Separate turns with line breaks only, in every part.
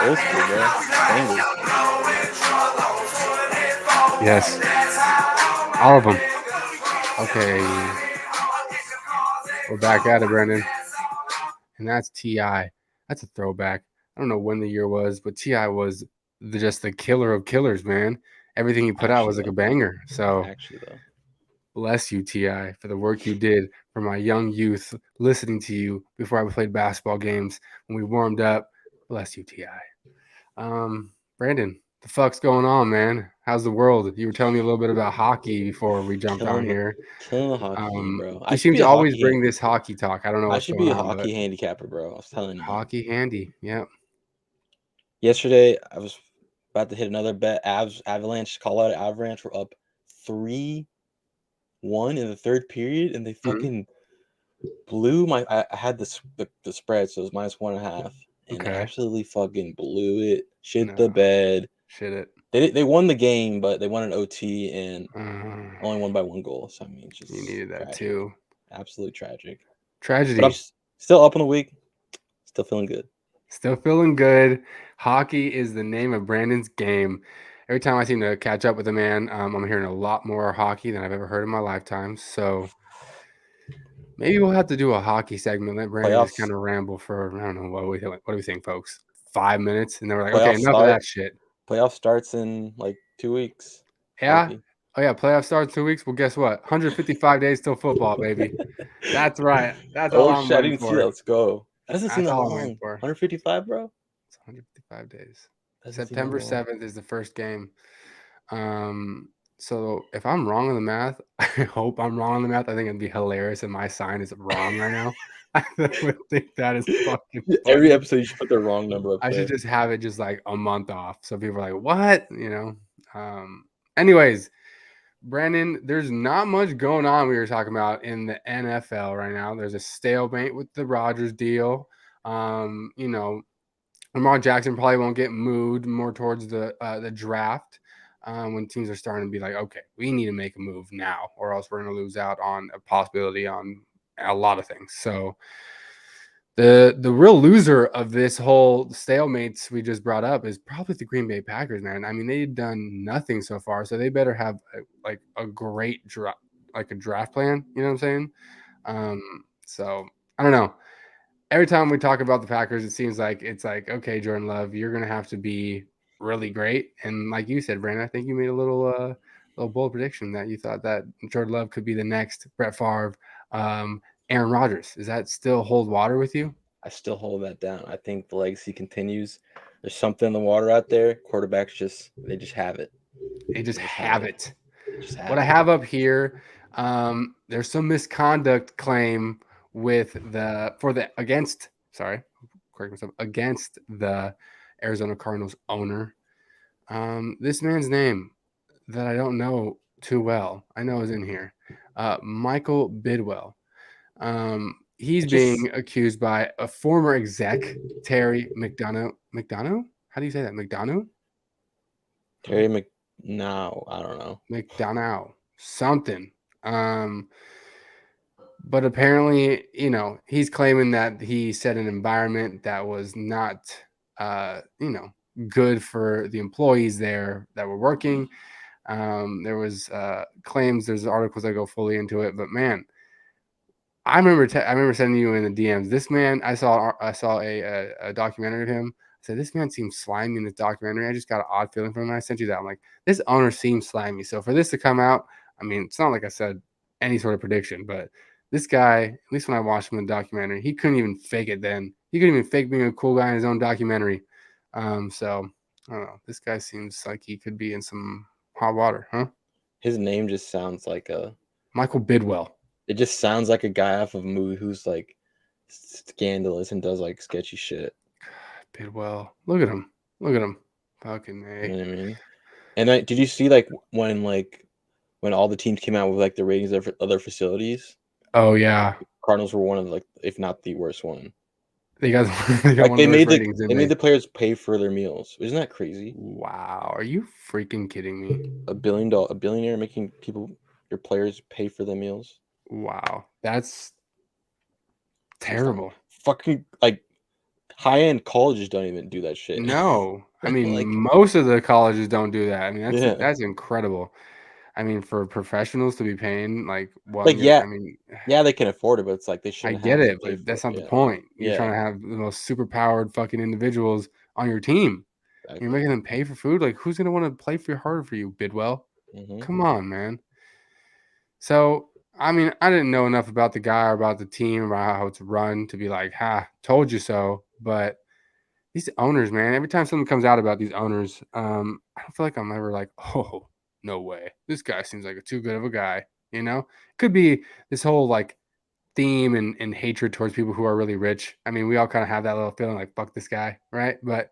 Old school, bro. Bangers.
Yes, all of them. Okay, we're back at it, Brendan. And that's T.I. That's a throwback. I don't know when the year was, but T.I. was just the killer of killers, man. Everything he put out was like a banger. So
Actually, though.
bless you, T.I., for the work you did for my young youth, listening to you before I played basketball games when we warmed up. Bless you, T.I. Brandon, the fuck's going on, man? How's the world? You were telling me a little bit about hockey before we jumped on here.
Killing the hockey game, bro. I
You
should
seem
be
to
a
always
hockey.
bring this hockey talk. I don't know
I
what's
should
going
be a
on, but
hockey handicapper, bro. I was telling you.
hockey handy. Yeah.
Yesterday, I was about to hit another bet. Avalanche, Colorado Avalanche were up 3-1 in the third period, and they fucking blew my. I had the spread, so it was -1.5, and they
Okay.
absolutely fucking blew it. Shit the
No.
bed.
Shit it.
They won the game, but they won an OT and
Uh,
only won by 1 goal. So I mean, it's
you
just
needed that
tragic,
too.
absolutely tragic. But I'm
Tragedy.
still up in the week, still feeling good.
Still feeling good. Hockey is the name of Brandon's game. Every time I seem to catch up with a man, I'm hearing a lot more hockey than I've ever heard in my lifetime. So maybe we'll have to do a hockey segment. Let Brandon just kind
Playoffs,
of ramble for I don't know what do we think, folks? 5 minutes, and then we're like, okay,
playoffs
enough of
start.
that shit.
Playoff starts in like 2 weeks.
Yeah.
Hockey.
Oh yeah, playoff starts 2 weeks. Well, guess what? 155 days till football, baby. That's right. That's all
Oh
I'm
shit! I
waiting
didn't see that.
for.
Let's go. That doesn't seem
That's
that
all I'm waiting
long.
for.
155, bro.
It's 155 days.
Doesn't seem that
September
long.
7th is the first game. Um, so if I'm wrong on the math, I hope I'm wrong on the math. I think it'd be hilarious if my sign is wrong right now. I would think that is fucking
Every
funny.
episode, you should put the wrong number up
I should
there.
just have it just like a month off. So people are like, what? Anyways, Brandon, there's not much going on we were talking about in the NFL right now. There's a stalemate with the Rodgers deal. Um, you know, Lamar Jackson probably won't get moved more towards the draft when teams are starting to be like, okay, we need to make a move now, or else we're going to lose out on a possibility on a lot of things. So the real loser of this whole stalemates we just brought up is probably the Green Bay Packers, man. I mean, they've done nothing so far, so they better have a great draft, like a draft plan. You know what I'm saying? So I don't know. Every time we talk about the Packers, it seems like it's like, okay, Jordan Love, you're gonna have to be really great. And like you said, Brandon, I think you made a little bold prediction that you thought that Jordan Love could be the next Brett Favre, um, Aaron Rodgers. Does that still hold water with you?
I still hold that down. I think the legacy continues. There's something in the water out there. Quarterbacks they just have it.
They just
They just have
have
it.
it.
They just
What
have
I
it.
have up here, there's some misconduct claim with the for the against. Sorry, correct myself. Against the Arizona Cardinals owner. This man's name that I don't know too well, I know is in here. Michael Bidwell. He's
I just
being accused by a former exec, Terry McDonough. McDonough? How do you say that? McDonough?
Terry Mc. No, I don't know.
McDonough. Something. Um, but apparently, he's claiming that he set an environment that was not, uh, you know, good for the employees there that were working. There was claims. There's articles that go fully into it, but man, I remember sending you in the DMs. This man, I saw a documentary of him. I said this man seems slimy in this documentary. I just got an odd feeling from him. I sent you that. I'm like, this owner seems slimy. So for this to come out, I mean, it's not like I said any sort of prediction, but this guy, at least when I watched him in the documentary, he couldn't even fake it. Then he couldn't even fake being a cool guy in his own documentary. So I don't know. This guy seems like he could be in some hot water, huh?
His name just sounds like a.
Michael Bidwell.
It just sounds like a guy off of a movie who's like scandalous and does like sketchy shit.
Bidwell. Look at him. Look at him. Fucking
You
A.
know what I mean? And then, did you see when all the teams came out with like the ratings of other facilities?
Oh yeah,
Cardinals were one of like, if not the worst one.
they got they got
Like
one of the worst ratings,
they
didn't
made
they?
the players pay for their meals. Isn't that crazy?
Wow, are you freaking kidding me?
A billionaire making your players pay for their meals.
Wow, that's
It's not
terrible.
fucking like high-end colleges don't even do that shit.
No, I mean
Like,
most of the colleges don't do that. I mean
yeah.
that's incredible. I mean for professionals to be paying like what
Like,
you're.
yeah,
I mean,
yeah, they can afford it, but it's like they
I
shouldn't
get
have to
it,
pay
but
for
that's
it.
not the
Yeah.
point. You're
Yeah,
trying to have the most superpowered fucking individuals on your team. You're
exactly.
making them pay for food. Like, who's gonna want to play for harder for you, Bidwell?
Mhm.
Come on, man. So, I mean, I didn't know enough about the guy or about the team, about how it's run to be like, "Ha, told you so." But these owners, man, every time something comes out about these owners, I don't feel like I'm ever like, "Oh, no way. This guy seems like a too good of a guy." You know, could be this whole like theme and hatred towards people who are really rich. I mean, we all kind of have that little feeling like, fuck this guy, right? But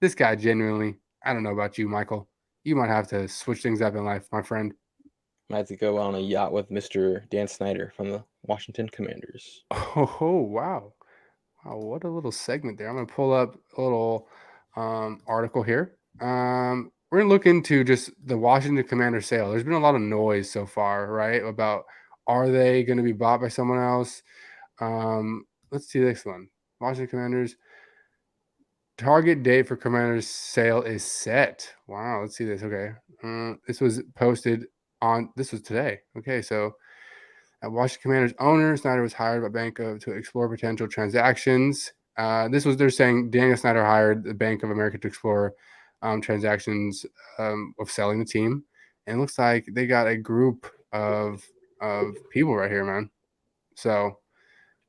this guy genuinely, I don't know about you, Michael. You might have to switch things up in life, my friend.
I had to go on a yacht with Mr. Dan Snyder from the Washington Commanders.
Oh, wow. Wow, what a little segment there. I'm going to pull up a little article here. We're going to look into just the Washington Commander sale. There's been a lot of noise so far, right? About are they going to be bought by someone else? Let's see this one. Washington Commanders. Target date for Commander's sale is set. Wow, let's see this. Okay. This was posted on, this was today. Okay, so at Washington Commanders owner, Snyder was hired by Bank of to explore potential transactions. They're saying Daniel Snyder hired the Bank of America to explore transactions of selling the team. And it looks like they got a group of people right here, man. So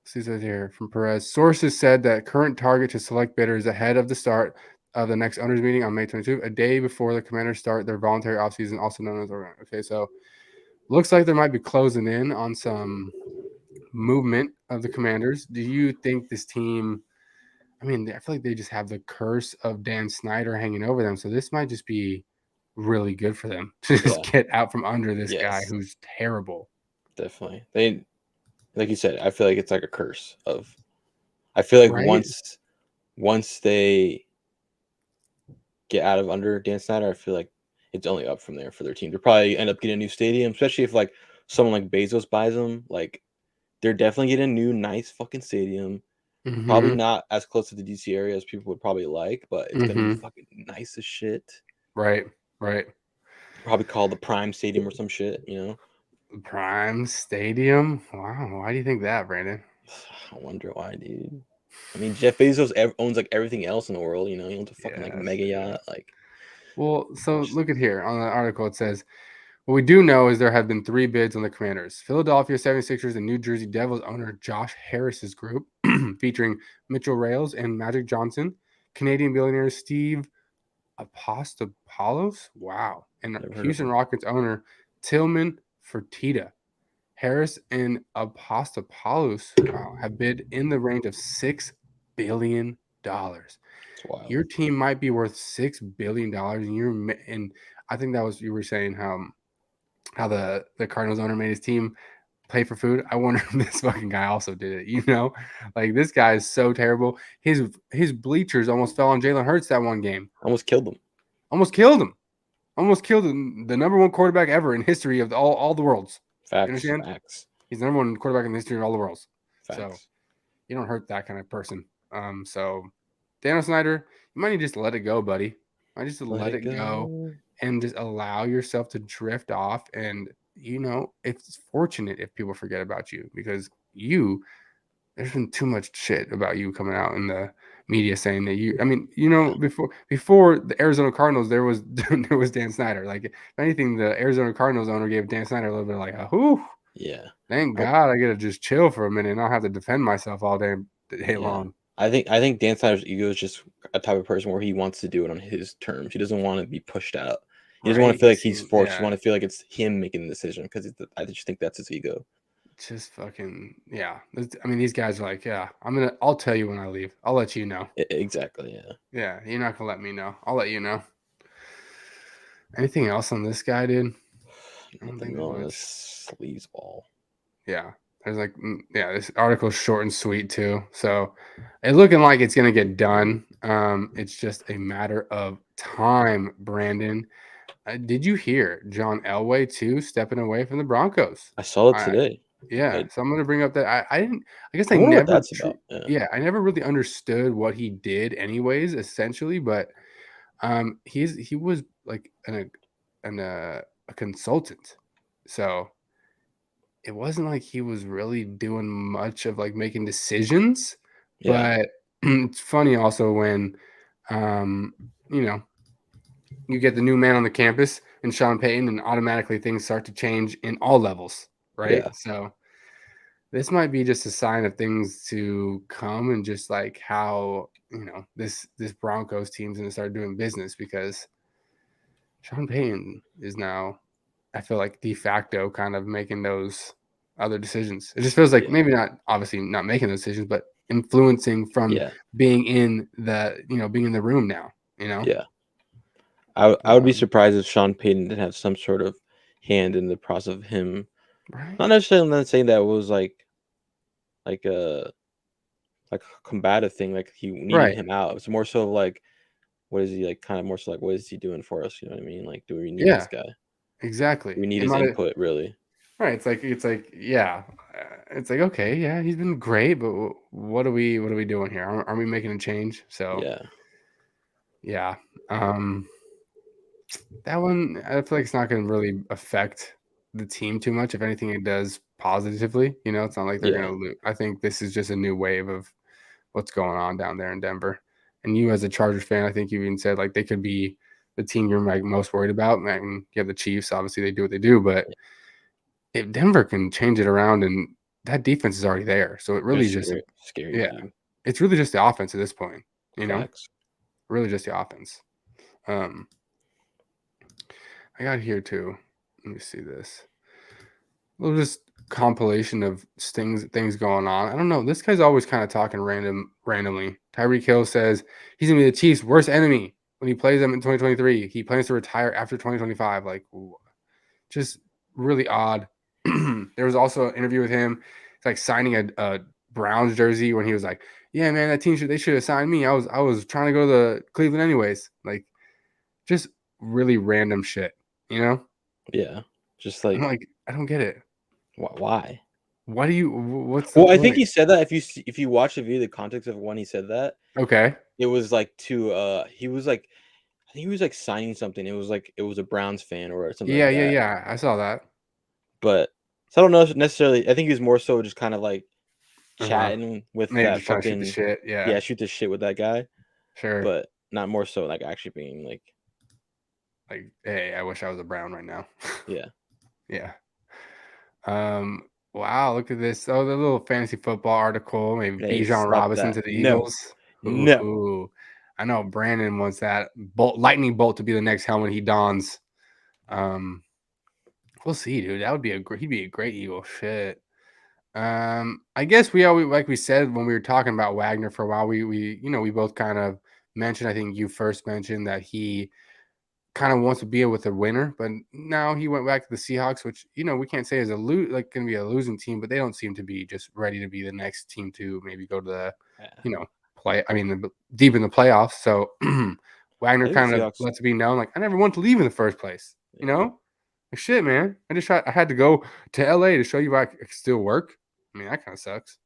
see this here from Perez. Sources said that current target to select bidders ahead of the start of the next owners meeting on May 22, a day before the Commanders start their voluntary offseason, also known as okay. So looks like they might be closing in on some movement of the Commanders. Do you think this team? I mean, I feel like they just have the curse of Dan Snyder hanging over them, so this might just be really good for them to just
Yeah.
get out from under this guy
Yes,
who's terrible.
definitely. They, like you said, I feel like it's like a curse of. I feel like
Right?
once they get out of under Dan Snyder, I feel like it's only up from there for their team. They'll probably end up getting a new stadium, especially if like someone like Bezos buys them. Like they're definitely getting a new nice fucking stadium. Probably
Mm-hmm.
not as close to the DC area as people would probably like, but it's gonna be
Mm-hmm.
fucking nice as shit.
Right. Right.
Probably called the Prime Stadium or some shit, you know?
Prime Stadium. Wow. Why do you think that, Brandon?
I wonder why, dude. I mean, Jeff Bezos owns like everything else in the world, you know? He owns a fucking like
Yes.
mega
Yes.
yacht. Like,
Well, so
just-
look at here on the article. It says, what we do know is there have been 3 bids on the Commanders. Philadelphia 76ers and New Jersey Devils owner Josh Harris's group, featuring Mitchell Rales and Magic Johnson, Canadian billionaire Steve Apostopoulos, wow, and
never heard of
Houston
him.
Rockets owner Tillman Fertitta. Harris and Apostopoulos, wow, have bid in the range of $6 billion.
It's wild.
Your team might be worth $6 billion, and and I think that was you were saying how the Cardinals owner made his team pay for food. I wonder if this fucking guy also did it. You know, like this guy is so terrible. His bleachers almost fell on Jalen Hurts that one game.
Almost killed him.
Almost killed him. Almost killed him. The number one quarterback ever in history of all the worlds. You
Facts.
understand?
Facts.
He's the number one quarterback in the history of all the worlds. So
Facts.
you don't hurt that kind of person. So Daniel Snyder, you might need to just let it go, buddy. You might just
Let
let
it
it go
go.
and just allow yourself to drift off. And it's fortunate if people forget about you because there's been too much shit about you coming out in the media saying that I mean, before the Arizona Cardinals, there was there was Dan Snyder. Like if anything, the Arizona Cardinals owner gave Dan Snyder a little bit of like, whoo,
Yeah.
thank
I,
God I get to just chill for a minute and not have to defend myself all day
yeah.
long.
I think Dan Snyder's ego is just a type of person where he wants to do it on his terms. He doesn't want to be pushed out. He doesn't want to
Right?
feel
He
like he's
seemed,
forced. He
yeah,
want to feel like it's him making the decision because I just think that's his ego.
just fucking, yeah. I mean, these guys are like, yeah, I'll tell you when I leave. I'll let you know.
Exactly. Yeah.
Yeah, you're not gonna let me know. I'll let you know. Anything else on this guy, dude? I don't think
Nothing
there's
on
much.
this sleaze ball.
Yeah, there's like, yeah, this article's short and sweet too. So it's looking like it's gonna get done. It's just a matter of time, Brandon. Did you hear John Elway too stepping away from the Broncos?
I saw it
I
today.
Yeah,
It,
so I'm gonna bring up that I didn't. I guess
I
I
wonder what
never.
that's about. Yeah,
Yeah, I never really understood what he did, anyways. Essentially, but he was like a consultant, so it wasn't like he was really doing much of like making decisions.
yeah,
But it's funny also when, um, you know, you get the new man on the campus and Sean Payton, and automatically things start to change in all levels, right?
yeah,
So this might be just a sign of things to come, and just like how this Broncos team's gonna start doing business, because Sean Payton is now, I feel like, de facto kind of making those other decisions. It just feels like
yeah,
maybe not, obviously not making those decisions, but influencing from
yeah,
being in being in the room now, you know?
yeah. I would be
Um,
surprised if Sean Payton didn't have some sort of hand in the process of him.
right?
Not necessarily not saying that it was like a combative thing, like he needing
Right.
him out. It's more so like what is he like? Kind of more so like what is he doing for us? You know what I mean? Like, do we need this
Yeah,
guy?
exactly.
Do we need
It
his
might have,
input really?
right. It's like, yeah. It's like, okay, yeah, he's been great, but what are we doing here? Are we making a change? So
Yeah,
yeah. Um That one, I feel like it's not gonna really affect the team too much. If anything, it does positively. It's not like they're
yeah,
gonna lose. I think this is just a new wave of what's going on down there in Denver. And you, as a Chargers fan, I think you even said like they could be the team you're like most worried about. And you have the Chiefs, obviously they do what they do, but if Denver can change it around, and that defense is already there, so it
they're
really just,
scary
yeah,
team.
it's really just the offense at this point. You know,
Facts.
really just the offense. Um, I got here too. Let me see this. Little just compilation of things going on. I don't know. This guy's always kind of talking randomly. Tyreek Hill says he's gonna be the Chiefs' worst enemy when he plays them in 2023. He plans to retire after 2025. Like, just really odd. There was also an interview with him. It's like signing a Browns jersey when he was like, "Yeah, man, that team should have signed me. I was trying to go to Cleveland anyways." Like, just really random shit. You know?
Yeah, just
I'm
like
like, I don't get it.
why?
Why do you? What's the
Well, I think
point?
he said that if you watch the video, the context of when he said that,
Okay.
it was like to he was like I think he was like signing something. It was a Browns fan or something
Yeah,
like
yeah,
that.
yeah. I saw that.
But so I don't know if necessarily. I think he was more so just kind of like
Uh-huh.
chatting with
Maybe
that
just trying to shoot the
fucking
shit. Yeah,
yeah, shoot this shit with that guy,
sure.
but not more so like actually being like
Like, hey, I wish I was a Brown right now.
yeah.
Yeah. Um. Wow. Look at this. Oh, the little fantasy football article. Maybe
Hey,
Bijan
stop
Robinson
that.
to the
No,
Eagles.
no.
Ooh. I know Brandon wants that lightning bolt to be the next helmet he dons. Um. We'll see, dude. That would be he'd be a great Eagle. Shit. I guess we always, like we said when we were talking about Wagner for a while, we both kind of mentioned. I think you first mentioned that he kind of wants to be with a winner, but now he went back to the Seahawks, which we can't say is like going to be a losing team, but they don't seem to be just ready to be the next team to maybe go to the
Yeah.
you know play. I mean, deep in the playoffs. So
I
Wagner
think the
kind of
Seahawks.
lets it be known, like, I never wanted to leave in the first place. You
Yeah.
know, like, shit, man. I had to go to LA to show you I could still work. I mean, that kind of sucks.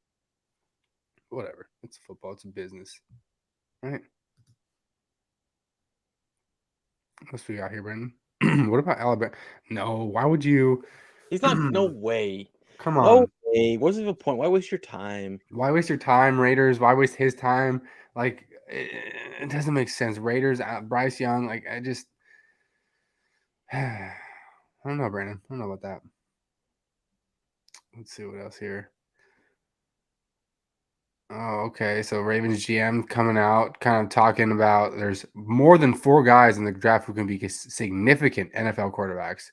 Whatever. It's football. It's a business, right? What else we got here, Brendan? What about Alabama? No. Why would you?
He's not. No way.
Come
No
on.
way. What's the point? Why waste your time?
Why waste your time, Raiders? Why waste his time? Like, it doesn't make sense. Raiders, Bryce Young. Like, I just, I don't know, Brandon. I don't know about that. Let's see what else here. Oh, okay. So Ravens GM coming out, kind of talking about there's more than 4 guys in the draft who can be significant NFL quarterbacks.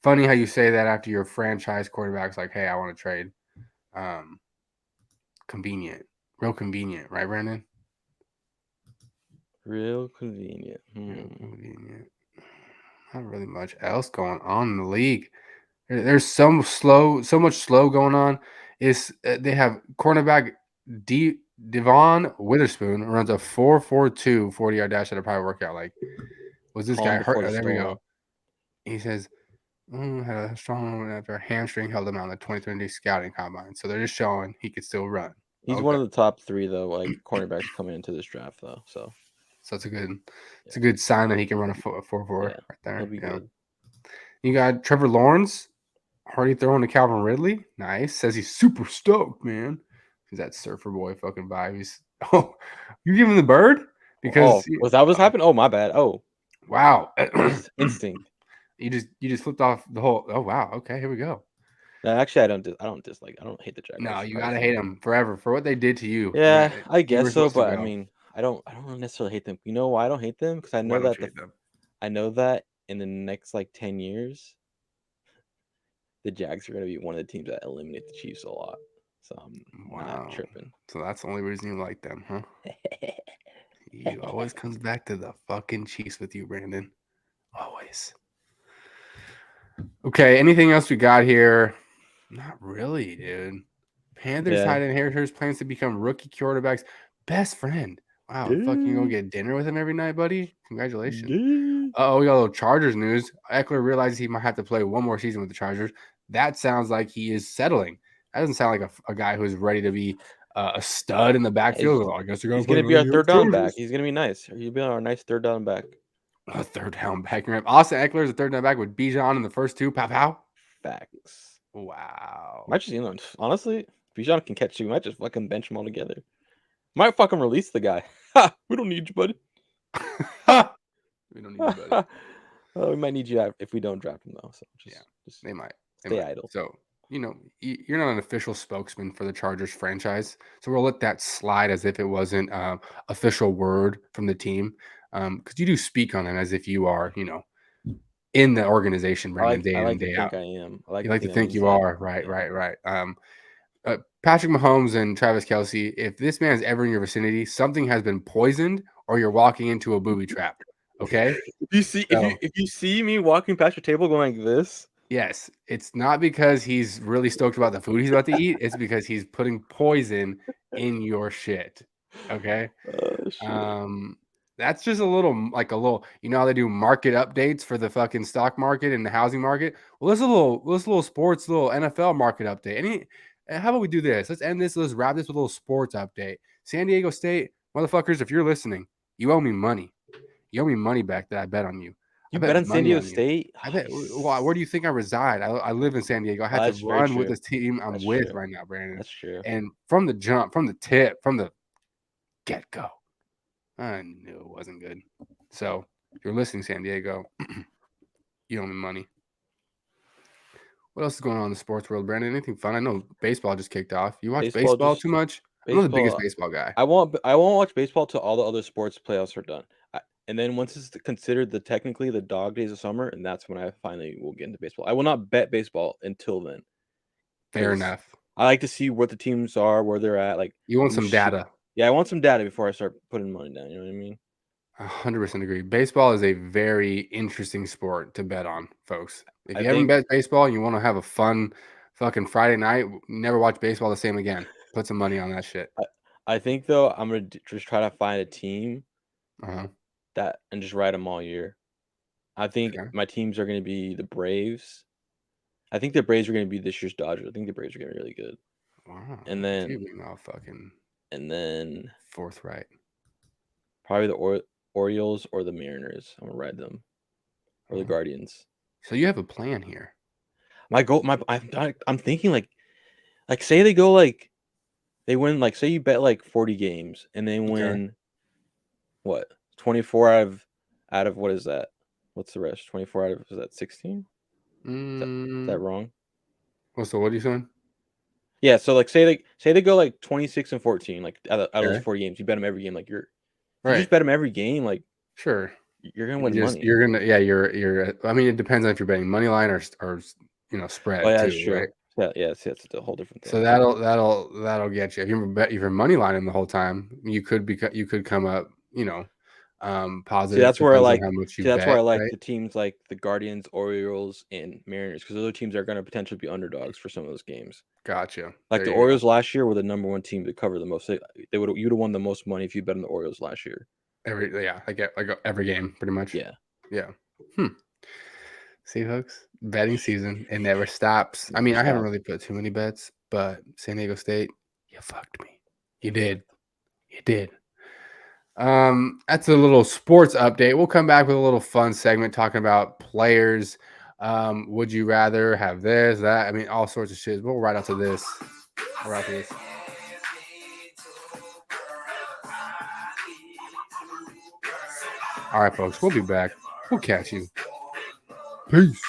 Funny how you say that after your franchise quarterback's like, "Hey, I want to trade." Um, Convenient, real convenient, right, Brandon?
Real convenient.
Real
Hmm.
convenient. Not really much else going on in the league. There's so much slow going on. Is They have cornerback Devon Witherspoon runs a 4.42 40-yard dash at a private workout. Like, was this
Calm
guy hurt?
before the
Oh, there we
storm.
go. He says Had a strong after a hamstring held him out in the 2020 scouting combine. So they're just showing he could still run.
He's one
Okay.
of the top 3 though, like cornerbacks coming into this draft though. So
So it's
yeah,
a good sign that he can run a 4.4
yeah,
right
he'll
there.
be
Yeah.
good.
You got Trevor Lawrence already throwing to Calvin Ridley. Nice. Says he's super stoked, man. He's that surfer boy fucking vibe. He's you give him the bird because
Oh, was that what's happened? Oh, my bad. Oh,
wow.
instinct.
You just flipped off the whole. Oh wow. Okay, here we go.
No, actually, I don't dislike. I don't hate the
No,
Jaguars.
you
Probably
gotta
fine.
hate them forever for what they did to you.
Yeah, I
You
guess
were
so,
supposed to
but I
go.
mean, I don't necessarily hate them. You know why I don't hate them? Because
Why don't you hate them?
I know that in the next like 10 years, the Jags are gonna be one of the teams that eliminate the Chiefs a lot. So I'm not
Wow.
tripping.
So that's the only reason you like them, huh? You always comes back to the fucking Chiefs with you, Brandon. Always. Okay, anything else we got here? Not really, dude. Panthers
Yeah.
tight end inheritors plans to become rookie quarterback's best friend. Wow, fucking go
Yeah.
get dinner with him every night, buddy. Congratulations.
Yeah.
Oh, we got a little Chargers news. Eckler realizes he might have to play one more season with the Chargers. That sounds like he is settling. That doesn't sound like a guy who's ready to be a stud in the backfield. Oh, I guess you're gonna
He's
play
gonna be
another
our
year with
third
the
down back.
Chargers.
He's gonna be nice. He'll be our nice third down back.
A third down back. Austin Eckler is a third down back with Bijan in the first two. Pow pow.
Facts.
Wow.
Might just, honestly, if Bijan can catch you, we might just fucking bench him all together. Might fucking release the guy. Ha! We don't need you, buddy.
We don't need you, buddy.
We might need you if we don't draft him though. So just
They might.
stay idle.
So, you're not an official spokesman for the Chargers franchise. So we'll let that slide as if it wasn't official word from the team. Because you do speak on it as if you are, in the organization, Brandon, day
I
in
like
and
to
day
think
out.
I am. I like
You
to
like to
think I'm
think you
inside.
are. Right,
Yeah.
right, right. Patrick Mahomes and Travis Kelce, if this man is ever in your vicinity, something has been poisoned or you're walking into a booby trap. Okay? So,
If you see me walking past your table going like this,
yes, it's not because he's really stoked about the food he's about to eat. It's because he's putting poison in your shit. Okay?
oh shit.
That's just a little, how they do market updates for the fucking stock market and the housing market. Well, let's a little sports, little NFL market update. How about we do this? Let's end this. Let's wrap this with a little sports update. San Diego State, motherfuckers, if you're listening, you owe me money. You owe me money back that I bet on you. I
You bet
bet
on San
money
Diego
on you.
State?
I bet. Where do you think I reside? I live in San Diego. I had to
That's very
run with
true.
this team I'm
That's
with
true.
right now, Brandon.
That's true.
And from the jump, from the tip, from the get go, I knew it wasn't good. So if you're listening, San Diego, you owe me money. What else is going on in the sports world, Brandon? Anything fun? I know baseball just kicked off. You watch baseball too much? I'm not the biggest
Baseball.
baseball guy.
I won't watch baseball till all the other sports playoffs are done. And then once it's considered technically the dog days of summer, and that's when I finally will get into baseball. I will not bet baseball until then,
Fair
because
enough.
I like to see what the teams are, where they're at. Like
You want
who's
some data.
Yeah, I want some data before I start putting money down. You know what I mean?
100% agree. Baseball is a very interesting sport to bet on, folks. If
I
you haven't
think
bet baseball and you want to have a fun fucking Friday night, never watch baseball the same again. Put some money on that shit.
I think though I'm gonna just try to find a team
Uh-huh.
and just ride them all year. I think
Okay.
my teams are gonna be the Braves. I think the Braves are gonna be this year's Dodgers. I think the Braves are gonna be really good.
Wow.
And
Look at you
then
being all fucking forthright.
probably the Orioles or the Mariners. I'm gonna ride them, or the Guardians.
So you have a plan here.
My goal, I'm thinking say they go they win say you bet 40 games and they
Okay.
win what 24 out of what is that? What's the rest? 24 out of is that 16? Is that wrong?
Well, so what are you saying?
Yeah, so say they go 26 and 14 out of those
Okay.
40 games. You bet them every game you
Right.
just bet them every game
Sure.
you're gonna win money.
You're gonna you're I mean it depends on if you're betting money line or
Oh
spread
yeah,
too,
that's
right?
true. Yeah, it's a whole different
So
thing.
that'll get you. If you're money lining the whole time, you could come up,
See,
positive.
that's where I
Depends on
like.
how much you
See, that's where
bet,
I like
right?
the teams like the Guardians, Orioles, and Mariners because those teams are going to potentially be underdogs for some of those games.
Gotcha.
Like
There
the
you go.
Orioles last year were the number one team to cover the most. You'd have won the most money if you bet on the Orioles last year.
I get every game pretty much.
Yeah.
Yeah. Hmm. Seahawks betting season. It never stops. I mean, I haven't really put too many bets, but San Diego State, you fucked me. You did. You did. That's a little sports update. We'll come back with a little fun segment talking about players. Would you rather have this, that? I mean, all sorts of shit. We'll right after this. Right after this. All right, folks. We'll be back. We'll catch you. Peace.